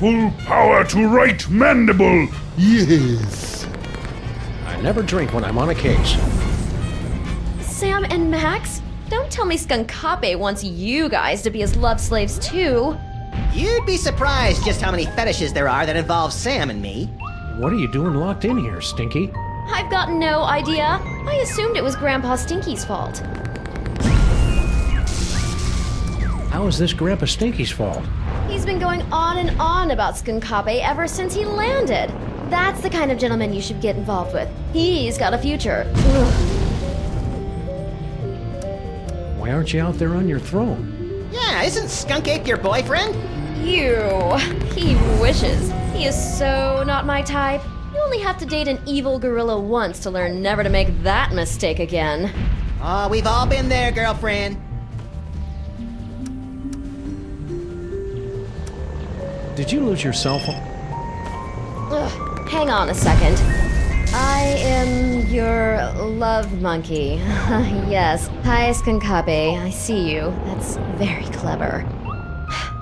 full power to right mandible! Yes! I never drink when I'm on a case. Sam and Max? Don't tell me Skunkape wants you guys to be his love slaves too. You'd be surprised just how many fetishes there are that involve Sam and me. What are you doing locked in here, Stinky? I've got no idea. I assumed it was Grandpa Stinky's fault. How is this Grandpa Stinky's fault? He's been going on and on about Skunkape ever since he landed. That's the kind of gentleman you should get involved with. He's got a future. Ugh. Why aren't you out there on your throne? Yeah, isn't Skunkape your boyfriend? Ew. He wishes. He is so not my type. You only have to date an evil gorilla once to learn never to make that mistake again. Oh, we've all been there, girlfriend. Did you lose your cell phone? Ugh, hang on a second. I am your love monkey. Yes. Hi, Skunkape. I see you. That's very clever.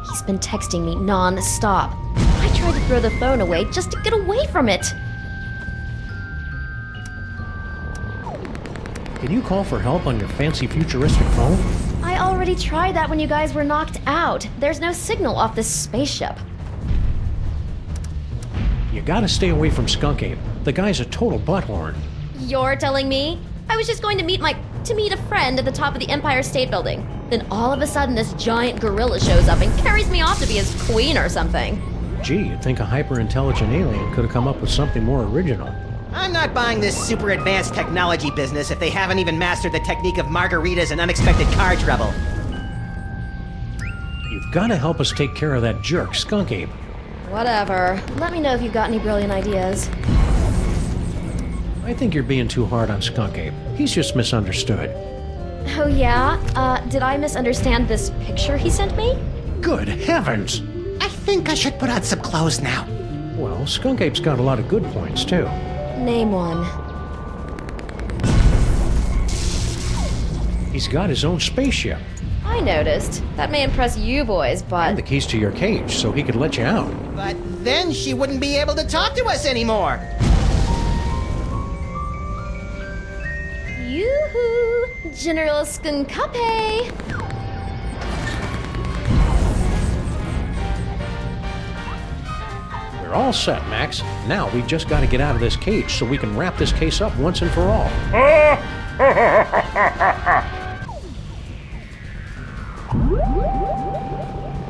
He's been texting me non-stop. I tried to throw the phone away just to get away from it. Can you call for help on your fancy futuristic phone? I already tried that when you guys were knocked out. There's no signal off this spaceship. You gotta stay away from Skunkape. The guy's a total butthorn. You're telling me? I was just going to meet a friend at the top of the Empire State Building. Then all of a sudden this giant gorilla shows up and carries me off to be his queen or something. Gee, you'd think a hyper-intelligent alien could have come up with something more original. I'm not buying this super advanced technology business if they haven't even mastered the technique of margaritas and unexpected car trouble. You've gotta help us take care of that jerk, Skunkape. Whatever. Let me know if you've got any brilliant ideas. I think you're being too hard on Skunkape. He's just misunderstood. Oh yeah? Did I misunderstand this picture he sent me? Good heavens! I think I should put on some clothes now. Well, Skunkape's got a lot of good points, too. Name one. He's got his own spaceship. I noticed. That may impress you boys, And but... the keys to your cage, so he could let you out. But then she wouldn't be able to talk to us anymore. Yoo-hoo! General Skunkape! We're all set, Max. Now we've just got to get out of this cage so we can wrap this case up once and for all.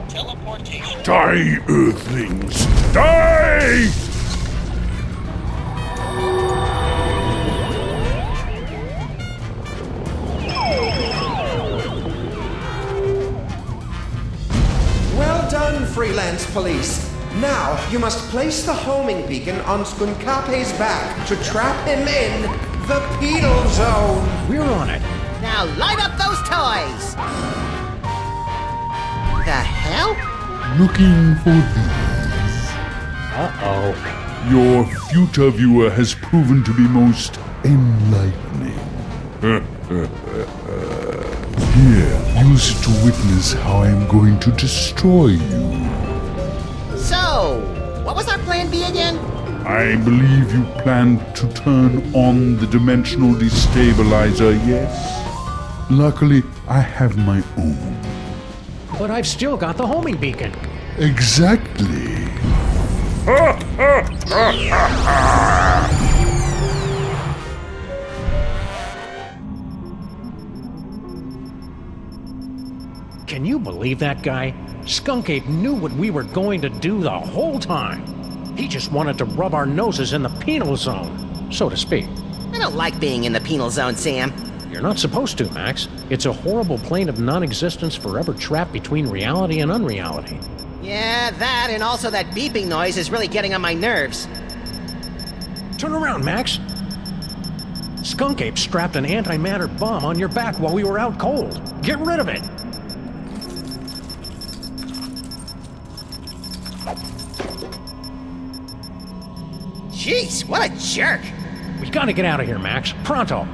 Teleportation. Die, Earthlings! Die! Well done, freelance police. Now, you must place the homing beacon on Skunkape's back to trap him in the penal zone. We're on it. Now light up those toys! The hell? Looking for these. Uh-oh. Your future viewer has proven to be most enlightening. Here, use it to witness how I am going to destroy you. So, what was our plan B again? I believe you planned to turn on the dimensional destabilizer, yes? Luckily, I have my own. But I've still got the homing beacon. Exactly. Can you believe that guy? Skunkape knew what we were going to do the whole time. He just wanted to rub our noses in the penal zone, so to speak. I don't like being in the penal zone, Sam. You're not supposed to, Max. It's a horrible plane of non-existence forever trapped between reality and unreality. Yeah, that and also that beeping noise is really getting on my nerves. Turn around, Max. Skunkape strapped an antimatter bomb on your back while we were out cold. Get rid of it. Jeez, what a jerk! We gotta get out of here, Max. Pronto.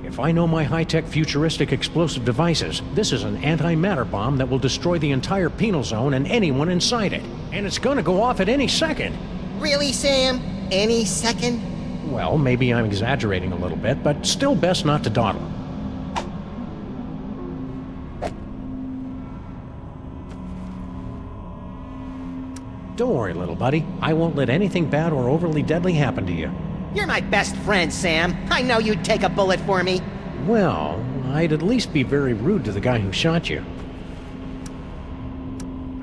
If If I know my high-tech futuristic explosive devices, this is an antimatter bomb that will destroy the entire penal zone and anyone inside it. And it's gonna go off at any second. Really, Sam? Any second? Well, maybe I'm exaggerating a little bit, but still best not to dawdle. Don't worry, little buddy. I won't let anything bad or overly deadly happen to you. You're my best friend, Sam. I know you'd take a bullet for me. Well, I'd at least be very rude to the guy who shot you.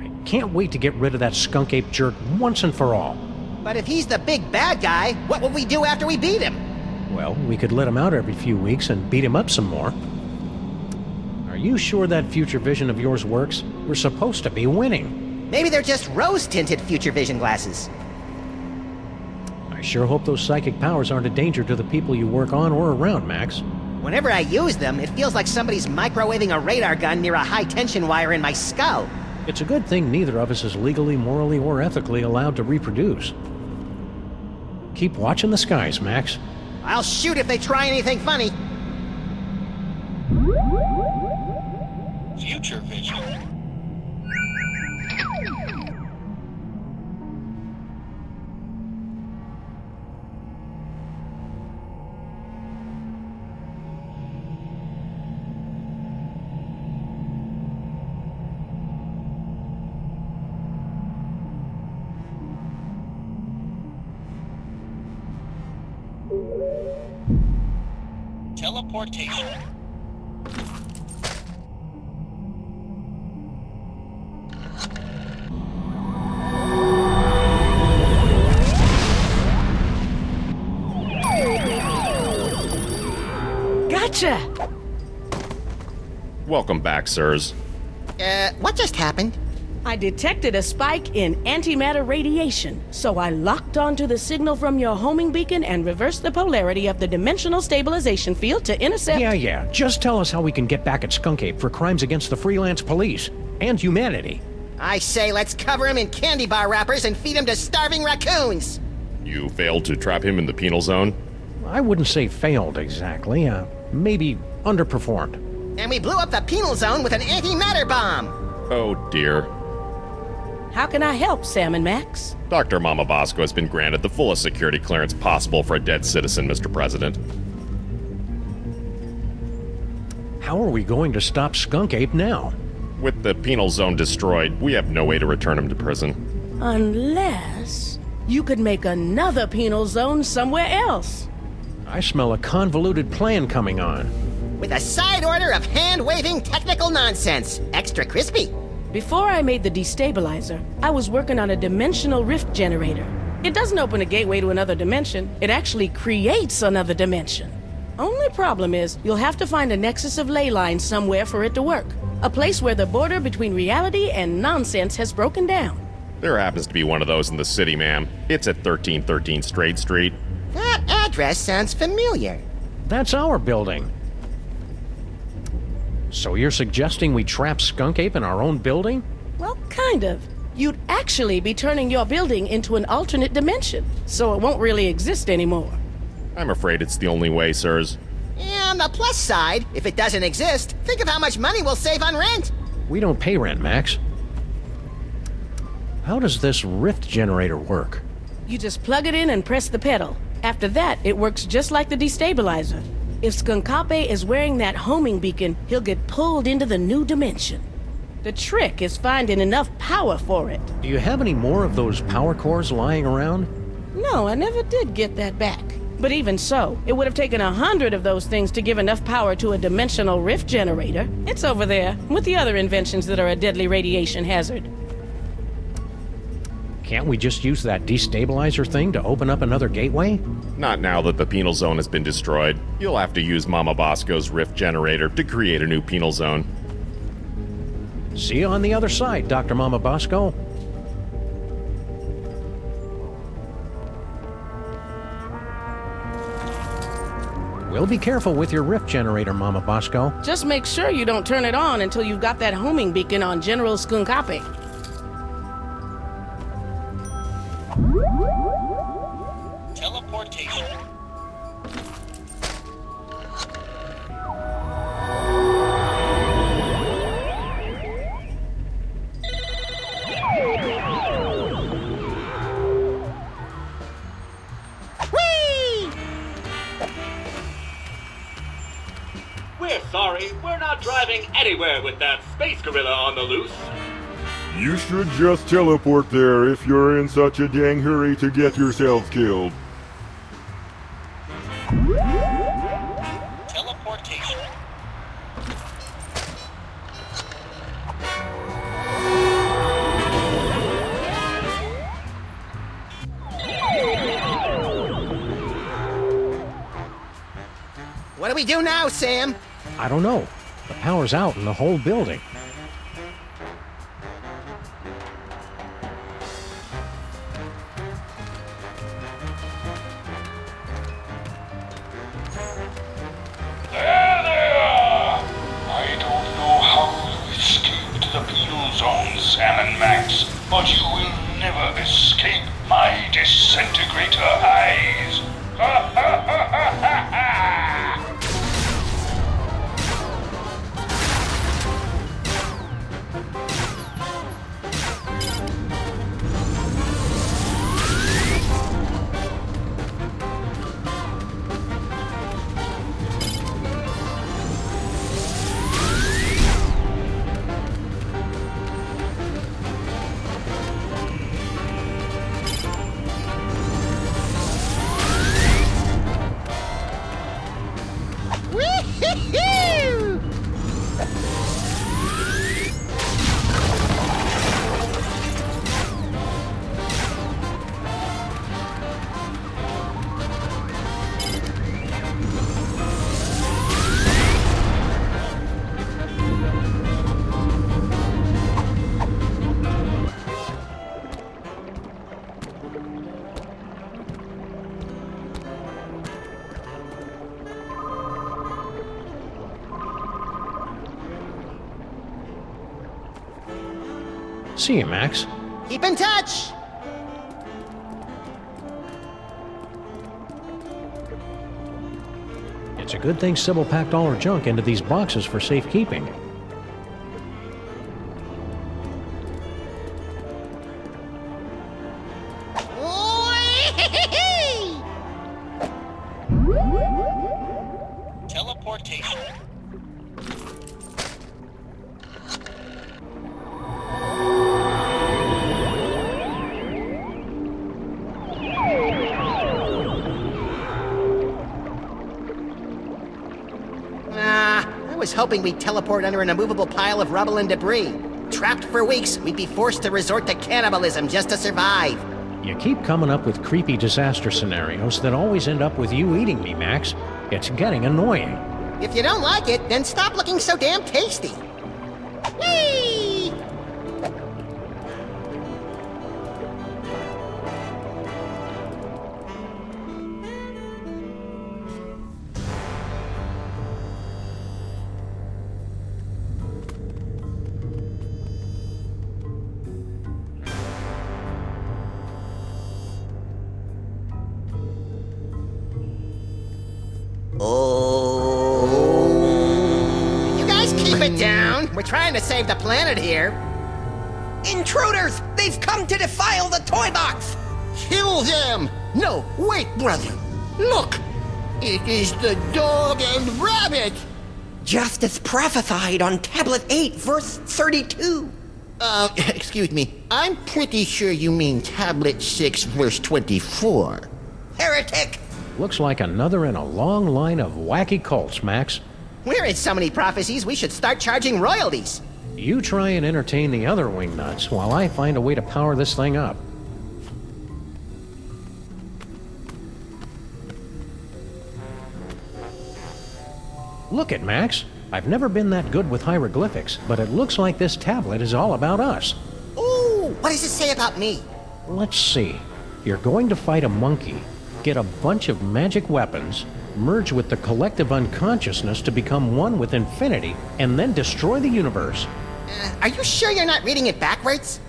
I can't wait to get rid of that skunk ape jerk once and for all. But if he's the big bad guy, what will we do after we beat him? Well, we could let him out every few weeks and beat him up some more. Are you sure that future vision of yours works? We're supposed to be winning. Maybe they're just rose-tinted future vision glasses. I sure hope those psychic powers aren't a danger to the people you work on or around, Max. Whenever I use them, it feels like somebody's microwaving a radar gun near a high-tension wire in my skull. It's a good thing neither of us is legally, morally, or ethically allowed to reproduce. Keep watching the skies, Max. I'll shoot if they try anything funny. Future vision. Teleportation. Gotcha! Welcome back, sirs. What just happened? I detected a spike in antimatter radiation, so I locked onto the signal from your homing beacon and reversed the polarity of the dimensional stabilization field to intercept... Yeah. Just tell us how we can get back at Skunk Ape for crimes against the freelance police and humanity. I say let's cover him in candy bar wrappers and feed him to starving raccoons. You failed to trap him in the penal zone? I wouldn't say failed exactly. Maybe underperformed. And we blew up the penal zone with an antimatter bomb. Oh dear. How can I help, Sam and Max? Dr. Mama Bosco has been granted the fullest security clearance possible for a dead citizen, Mr. President. How are we going to stop Skunk Ape now? With the penal zone destroyed, we have no way to return him to prison. Unless you could make another penal zone somewhere else. I smell a convoluted plan coming on. With a side order of hand-waving technical nonsense. Extra crispy. Before I made the destabilizer, I was working on a dimensional rift generator. It doesn't open a gateway to another dimension, it actually creates another dimension. Only problem is, you'll have to find a nexus of ley lines somewhere for it to work. A place where the border between reality and nonsense has broken down. There happens to be one of those in the city, ma'am. It's at 1313 Straight Street. That address sounds familiar. That's our building. So you're suggesting we trap Skunk Ape in our own building? Well, kind of. You'd actually be turning your building into an alternate dimension, so it won't really exist anymore. I'm afraid it's the only way, sirs. And on the plus side, if it doesn't exist, think of how much money we'll save on rent. We don't pay rent, Max. How does this rift generator work? You just plug it in and press the pedal. After that, it works just like the destabilizer. If Skunkape is wearing that homing beacon, he'll get pulled into the new dimension. The trick is finding enough power for it. Do you have any more of those power cores lying around? No, I never did get that back. But even so, it would have taken 100 of those things to give enough power to a dimensional rift generator. It's over there, with the other inventions that are a deadly radiation hazard. Can't we just use that destabilizer thing to open up another gateway? Not now that the penal zone has been destroyed. You'll have to use Mama Bosco's rift generator to create a new penal zone. See you on the other side, Dr. Mama Bosco. We'll be careful with your rift generator, Mama Bosco. Just make sure you don't turn it on until you've got that homing beacon on General Skunkape. Teleportation. not driving anywhere with that space gorilla on the loose. You should just teleport there if you're in such a dang hurry to get yourselves killed. Teleportation. What do we do now, Sam? I don't know. The power's out in the whole building. There they are! I don't know how you escaped the penal zone, Sam and Max, but you will never escape my disintegrator eyes! Ha ha ha ha ha ha! See you, Max. Keep in touch! It's a good thing Sybil packed all her junk into these boxes for safekeeping. Teleportation. I was hoping we'd teleport under an immovable pile of rubble and debris. Trapped for weeks, we'd be forced to resort to cannibalism just to survive. You keep coming up with creepy disaster scenarios that always end up with you eating me, Max. It's getting annoying. If you don't like it, then stop looking so damn tasty. Whee! You guys keep it down. We're trying to save the planet here. Intruders! They've come to defile the toy box! Kill them! No, wait, brother. Look! It is the dog and rabbit! Just as prophesied on Tablet 8, verse 32. Excuse me. I'm pretty sure you mean Tablet 6, verse 24. Heretic! Looks like another in a long line of wacky cults, Max. We're in so many prophecies, we should start charging royalties. You try and entertain the other wingnuts while I find a way to power this thing up. Look it, Max. I've never been that good with hieroglyphics, but it looks like this tablet is all about us. Ooh, what does it say about me? Let's see. You're going to fight a monkey, get a bunch of magic weapons, merge with the collective unconsciousness to become one with infinity, and then destroy the universe. Are you sure you're not reading it backwards?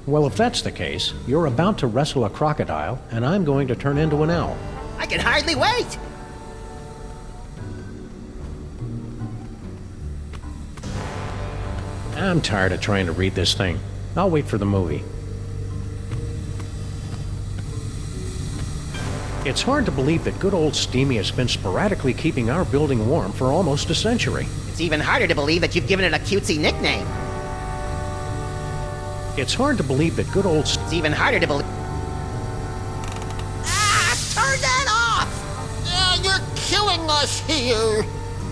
Well, if that's the case, you're about to wrestle a crocodile, and I'm going to turn into an owl. I can hardly wait! I'm tired of trying to read this thing. I'll wait for the movie. It's hard to believe that good old Steamy has been sporadically keeping our building warm for almost a century. It's even harder to believe that you've given it a cutesy nickname. It's hard to believe that good old... It's even harder to believe... Ah! Turn that off! You're killing us here!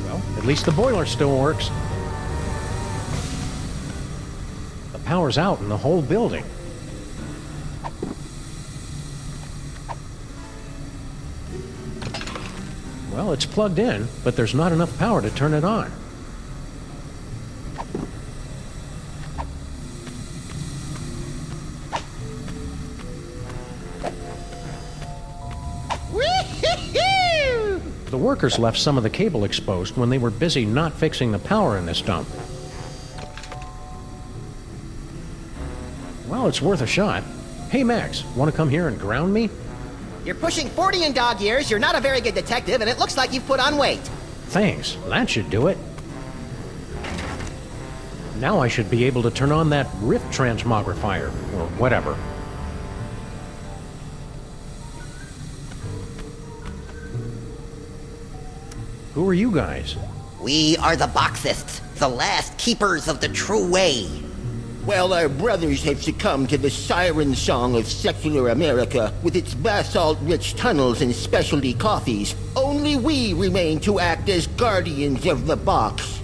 Well, at least the boiler still works. The power's out in the whole building. Well, it's plugged in, but there's not enough power to turn it on. The workers left some of the cable exposed when they were busy not fixing the power in this dump. Well, it's worth a shot. Hey, Max, want to come here and ground me? You're pushing 40 in dog years, you're not a very good detective, and it looks like you've put on weight. Thanks, that should do it. Now I should be able to turn on that rift transmogrifier, or whatever. Who are you guys? We are the Boxists, the last keepers of the true way. Well, our brothers have succumbed to the siren song of secular America with its basalt-rich tunnels and specialty coffees. Only we remain to act as guardians of the box.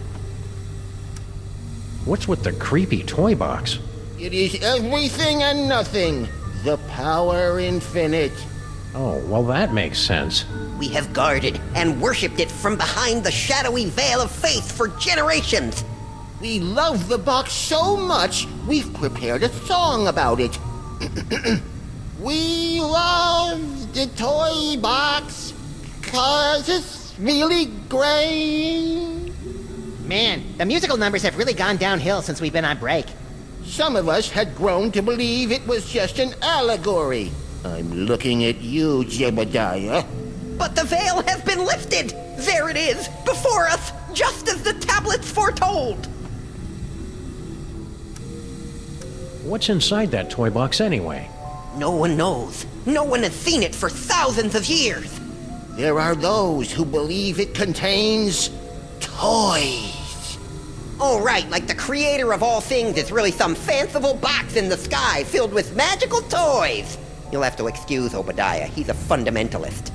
What's with the creepy toy box? It is everything and nothing. The power infinite. Oh, well that makes sense. We have guarded and worshipped it from behind the shadowy veil of faith for generations. We love the box so much, we've prepared a song about it. We love the toy box, 'cause it's really great. Man, the musical numbers have really gone downhill since we've been on break. Some of us had grown to believe it was just an allegory. I'm looking at you, Jebediah. But the veil has been lifted! There it is, before us, just as the tablets foretold! What's inside that toy box anyway? No one knows. No one has seen it for thousands of years. There are those who believe it contains toys. Oh, right, like the creator of all things is really some fanciful box in the sky filled with magical toys. You'll have to excuse Obadiah, he's a fundamentalist.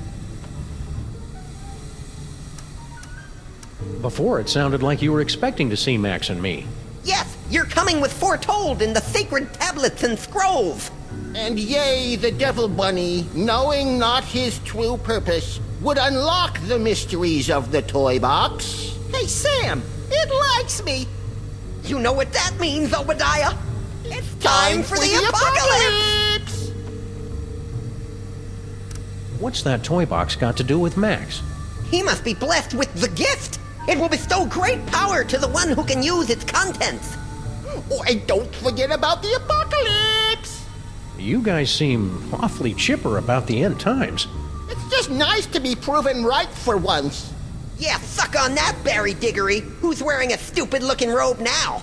Before it sounded like you were expecting to see Max and me. Yes, you're coming with foretold in the sacred tablets and scrolls. And yea, the devil bunny, knowing not his true purpose, would unlock the mysteries of the toy box. Hey, Sam, it likes me. You know what that means, Obadiah? It's time for the apocalypse! What's that toy box got to do with Max? He must be blessed with the gift. It will bestow great power to the one who can use its contents. Oh, and don't forget about the apocalypse! You guys seem awfully chipper about the end times. It's just nice to be proven right for once. Yeah, suck on that, Barry Diggory. Who's wearing a stupid-looking robe now?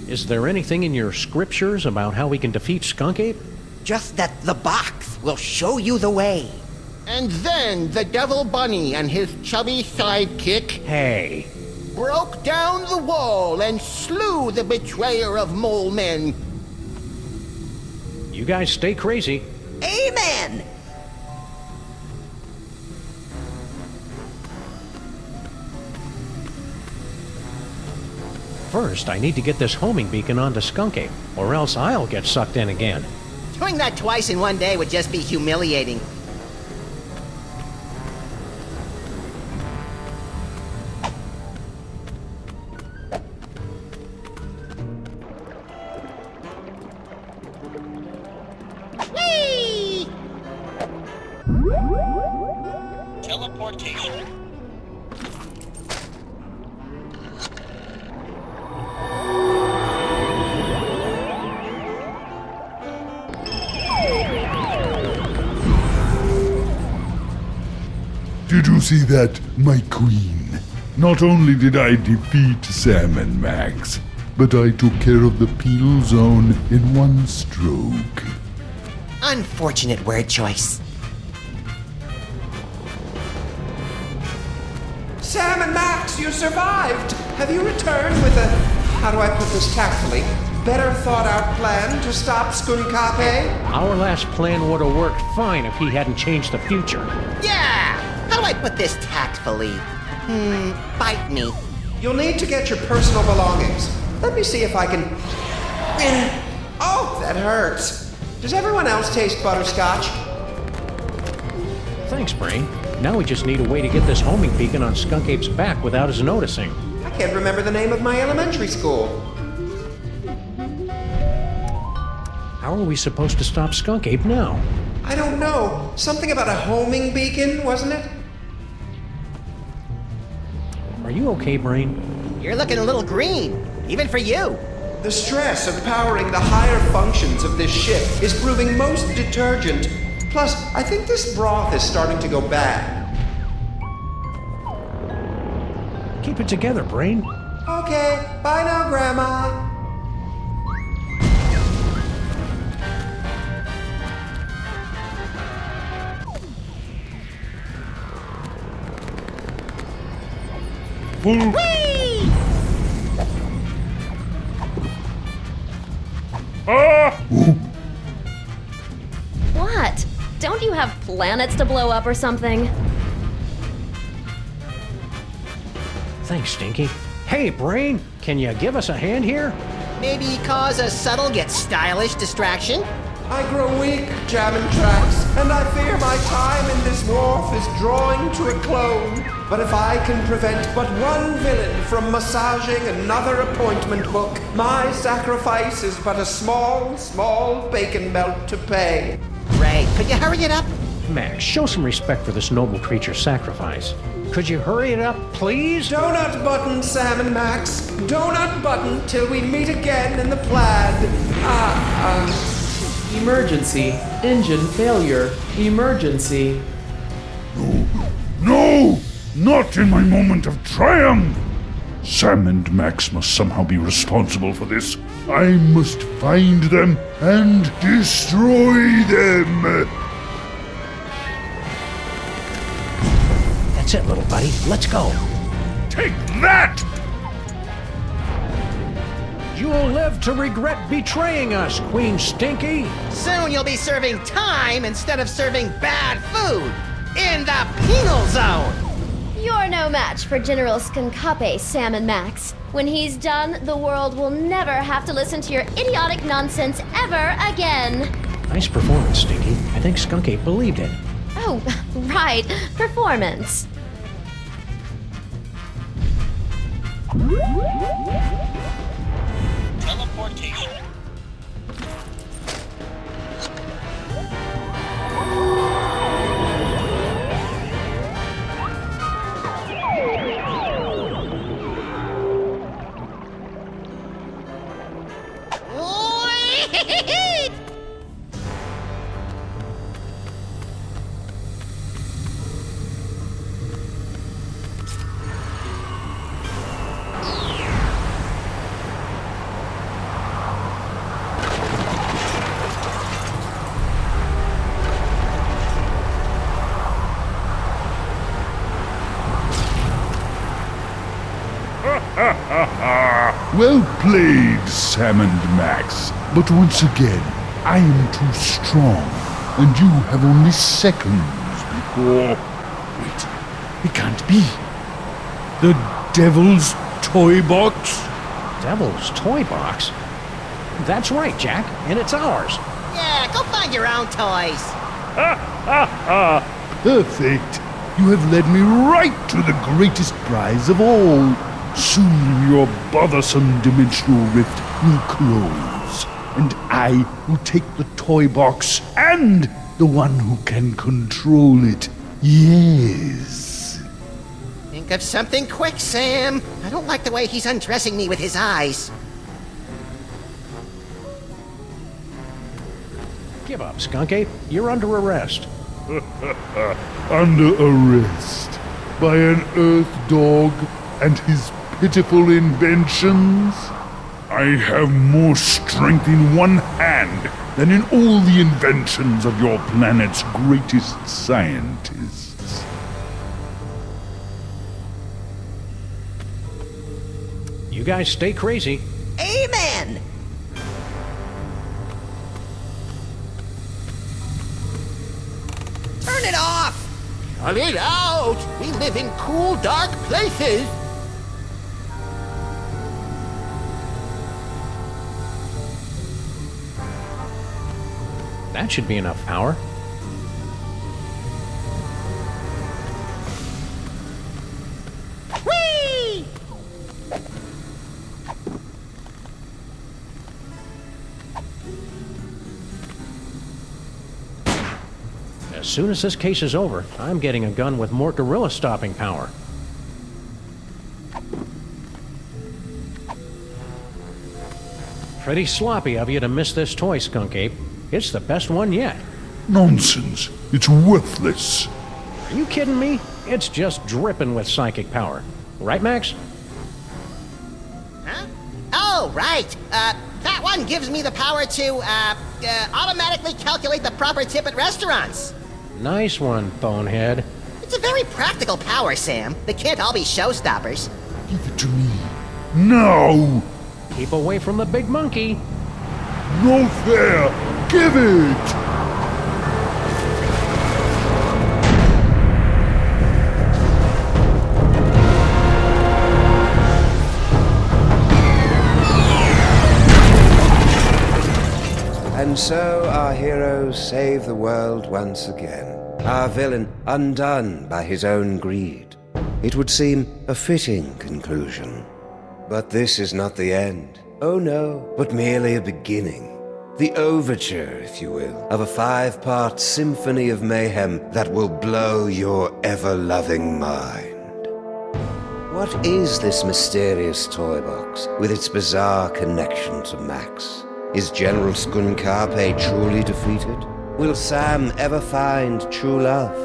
Is there anything in your scriptures about how we can defeat Skunk Ape? Just that the box will show you the way. And then the devil bunny and his chubby sidekick... Hey. ...broke down the wall and slew the betrayer of mole men. You guys stay crazy. Amen! First, I need to get this homing beacon onto Skunk Ape, or else I'll get sucked in again. Doing that twice in one day would just be humiliating. Whee! Teleportation. Did you see that, my queen? Not only did I defeat Sam and Max, but I took care of the penal zone in one stroke. Unfortunate word choice. Sam and Max, you survived! Have you returned with a, how do I put this tactfully, better thought out plan to stop Skunkape? Our last plan would have worked fine if he hadn't changed the future. Yeah! How do I put this tactfully? Bite me. You'll need to get your personal belongings. Let me see if I can... Oh, that hurts. Does everyone else taste butterscotch? Thanks, Brain. Now we just need a way to get this homing beacon on Skunk Ape's back without his noticing. I can't remember the name of my elementary school. How are we supposed to stop Skunk Ape now? I don't know. Something about a homing beacon, wasn't it? Are you okay, Brain? You're looking a little green, even for you. The stress of powering the higher functions of this ship is proving most detergent. Plus, I think this broth is starting to go bad. Keep it together, Brain. Okay, bye now, Grandma. Whee! What? Don't you have planets to blow up or something? Thanks, Stinky. Hey, Brain, can you give us a hand here? Maybe cause a subtle yet stylish distraction? I grow weak, jamming tracks, and I fear my time in this wharf is drawing to a close. But if I can prevent but one villain from massaging another appointment book, my sacrifice is but a small, small bacon belt to pay. Great. Could you hurry it up? Max, show some respect for this noble creature's sacrifice. Could you hurry it up, please? Donut button, Sam and Max. Donut button till we meet again in the plaid. Emergency. Engine failure. Emergency. No! Not in my moment of triumph! Sam and Max must somehow be responsible for this. I must find them and destroy them! That's it, little buddy. Let's go. Take that! You'll live to regret betraying us, Queen Stinky. Soon you'll be serving time instead of serving bad food in the penal zone. You're no match for General Skunkape, Sam and Max. When he's done, the world will never have to listen to your idiotic nonsense ever again. Nice performance, Stinky. I think Skunk Ape believed it. Oh, right. Performance. Teleportation. Well played, Sam and Max. But once again, I am too strong, and you have only seconds before... Wait, it can't be. The Devil's Toy Box? Devil's Toy Box? That's right, Jack, and it's ours. Yeah, go find your own toys. Perfect. You have led me right to the greatest prize of all. Soon your bothersome dimensional rift will close, and I will take the toy box and the one who can control it. Yes. Think of something quick, Sam. I don't like the way he's undressing me with his eyes. Give up, Skunk Ape. You're under arrest. Under arrest by an Earth dog and his pitiful inventions? I have more strength in one hand than in all the inventions of your planet's greatest scientists. You guys stay crazy. Amen! Turn it off! Cut it out! We live in cool, dark places! That should be enough power. Whee! As soon as this case is over, I'm getting a gun with more gorilla stopping power. Pretty sloppy of you to miss this toy, Skunk Ape. It's the best one yet. Nonsense. It's worthless. Are you kidding me? It's just dripping with psychic power. Right, Max? Huh? Oh, right. That one gives me the power to, automatically calculate the proper tip at restaurants. Nice one, Bonehead. It's a very practical power, Sam. They can't all be showstoppers. Give it to me. Now! Keep away from the big monkey. No fair! Give it! And so our heroes save the world once again. Our villain undone by his own greed. It would seem a fitting conclusion. But this is not the end. Oh no, but merely a beginning. The overture, if you will, of a 5-part symphony of mayhem that will blow your ever-loving mind. What is this mysterious toy box with its bizarre connection to Max? Is General Skunkarpe truly defeated? Will Sam ever find true love?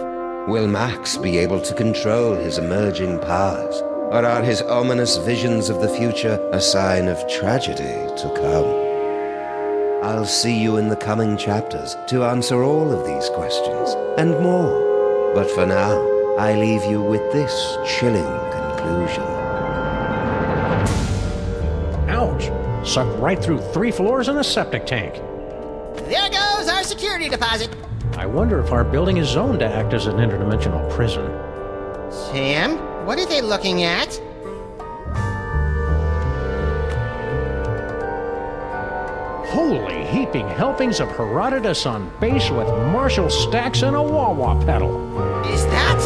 Will Max be able to control his emerging powers? Or are his ominous visions of the future a sign of tragedy to come? I'll see you in the coming chapters to answer all of these questions and more. But for now, I leave you with this chilling conclusion. Ouch! Sucked right through 3 floors and a septic tank. There goes our security deposit. I wonder if our building is zoned to act as an interdimensional prison. Sam, what are they looking at? Holy heaping helpings of Herodotus on base with Marshall stacks and a wah-wah pedal. Is that